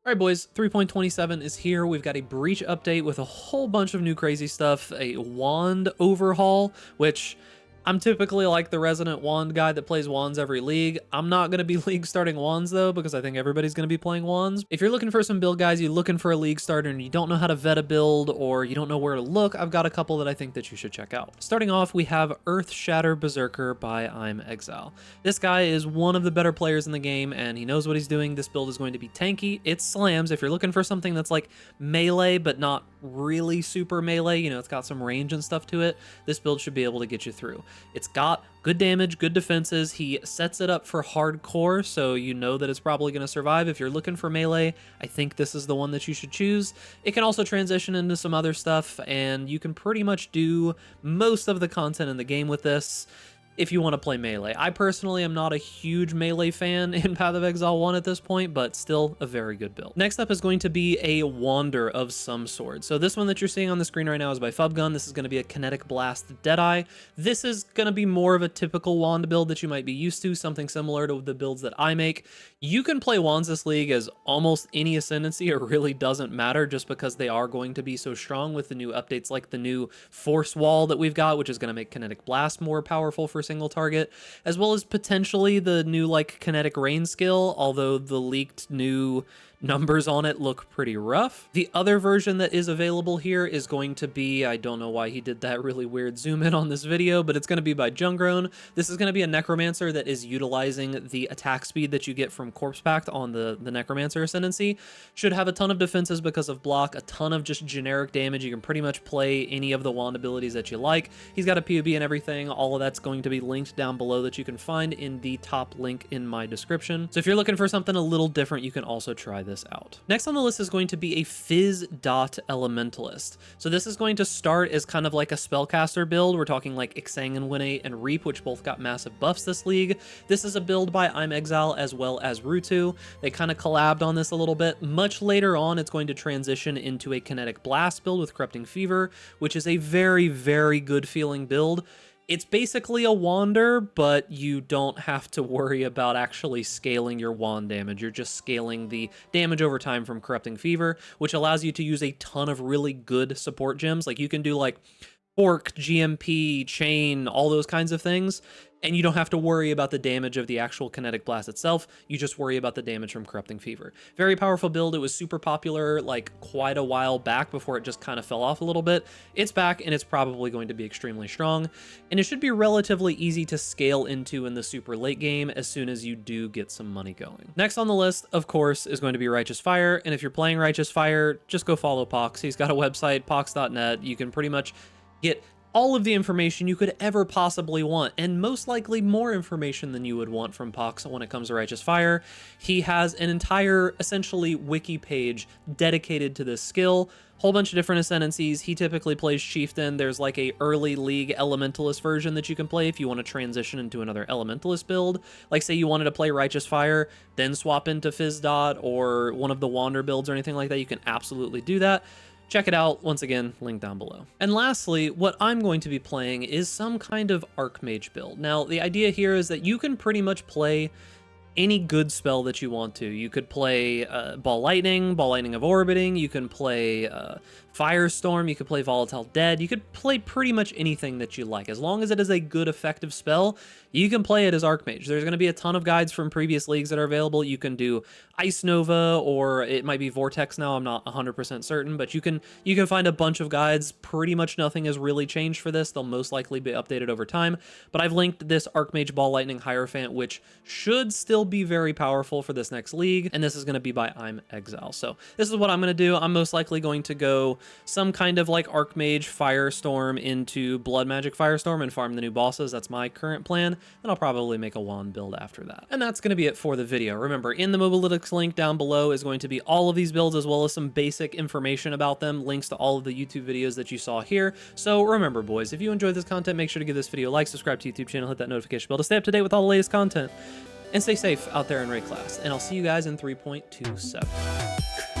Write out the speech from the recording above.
All right, boys, 3.27 is here. We've got a breach update with a whole bunch of new crazy stuff, a wand overhaul, which I'm typically like the resident wand guy that plays wands every league. I'm not going to be league starting wands though, because I think everybody's going to be playing wands. If you're looking for some build guys, you're looking for a league starter and you don't know how to vet a build or you don't know where to look, I've got a couple that I think that you should check out. Starting off, we have Earthshatter Berserker by Exile. This guy is one of the better players in the game and he knows what he's doing. This build is going to be tanky. It slams. If you're looking for something that's like melee, but not really super melee, you know, it's got some range and stuff to it, this build should be able to get you through. It's got good damage, good defenses. He sets it up for hardcore, so you know that it's probably going to survive. If you're looking for melee, I think this is the one that you should choose. It can also transition into some other stuff, and you can pretty much do most of the content in the game with this if you want to play melee. I personally am not a huge melee fan in Path of Exile 1 at this point, but still a very good build. Next up is going to be a wander of some sort. So this one that you're seeing on the screen right now is by Phubgun. This is going to be a Kinetic Blast Deadeye. This is going to be more of a typical wand build that you might be used to, something similar to the builds that I make. You can play wands this league as almost any ascendancy. It really doesn't matter just because they are going to be so strong with the new updates like the new Force Wall that we've got, which is going to make Kinetic Blast more powerful for single target, as well as potentially the new like Kinetic Rain skill, although the leaked new numbers on it look pretty rough. The other version that is available here is going to be, I don't know why he did that really weird zoom in on this video, but it's going to be by Jungrown. This is going to be a Necromancer that is utilizing the attack speed that you get from Corpse Pact on the Necromancer Ascendancy. Should have a ton of defenses because of block, a ton of just generic damage. You can pretty much play any of the wand abilities that you like. He's got a POB and everything. All of that's going to be linked down below that you can find in the top link in my description. So if you're looking for something a little different, you can also try this out. Next on the list is going to be a Phys DoT Elementalist. So this is going to start as kind of like a spellcaster build. We're talking like Exsanguinate and Reap, which both got massive buffs this league. This is a build by Exile as well as Rutu. They kind of collabed on this a little bit. Much later on, it's going to transition into a Kinetic Blast build with Corrupting Fever, which is a very, very good feeling build. It's basically a wander, but you don't have to worry about actually scaling your wand damage. You're just scaling the damage over time from Corrupting Fever, which allows you to use a ton of really good support gems. Like you can do like Fork, GMP, Chain, all those kinds of things, and you don't have to worry about the damage of the actual Kinetic Blast itself. You just worry about the damage from Corrupting Fever. Very powerful build. It was super popular like quite a while back before it just kind of fell off a little bit. It's back and it's probably going to be extremely strong, and it should be relatively easy to scale into in the super late game as soon as you do get some money going. Next on the list, of course, is going to be Righteous Fire, and if you're playing Righteous Fire, just go follow Pohx. He's got a website, pohx.net. You can pretty much get all of the information you could ever possibly want, and most likely more information than you would want from Pohx when it comes to Righteous Fire. He has an entire, essentially, wiki page dedicated to this skill. Whole bunch of different ascendancies. He typically plays Chieftain. There's like a early league Elementalist version that you can play if you want to transition into another Elementalist build. Like say you wanted to play Righteous Fire, then swap into Phys DoT or one of the Wander builds or anything like that, you can absolutely do that. Check it out, once again, link down below. And lastly, what I'm going to be playing is some kind of Archmage build. Now, the idea here is that you can pretty much play any good spell that you want to. You could play Ball Lightning of Orbiting, you can play Firestorm, you could play Volatile Dead, you could play pretty much anything that you like. As long as it is a good effective spell, you can play it as Archmage. There's going to be a ton of guides from previous leagues that are available. You can do Ice Nova, or it might be Vortex now, I'm not 100% certain, but you can find a bunch of guides. Pretty much nothing has really changed for this. They'll most likely be updated over time, but I've linked this Archmage Ball Lightning Heirophant, which should still be very powerful for this next league, and this is going to be by Exile. So this is what I'm going to do. I'm most likely going to go some kind of like Archmage Firestorm into Blood Magic Firestorm and farm the new bosses. That's my current plan, and I'll probably make a wand build after that. And that's going to be it for the video. Remember, in the Mobalytics link down below is going to be all of these builds as well as some basic information about them, links to all of the YouTube videos that you saw here. So remember, boys, if you enjoyed this content, make sure to give this video a like, subscribe to the YouTube channel, hit that notification bell to stay up to date with all the latest content. And stay safe out there in raid class, and I'll see you guys in 3.27.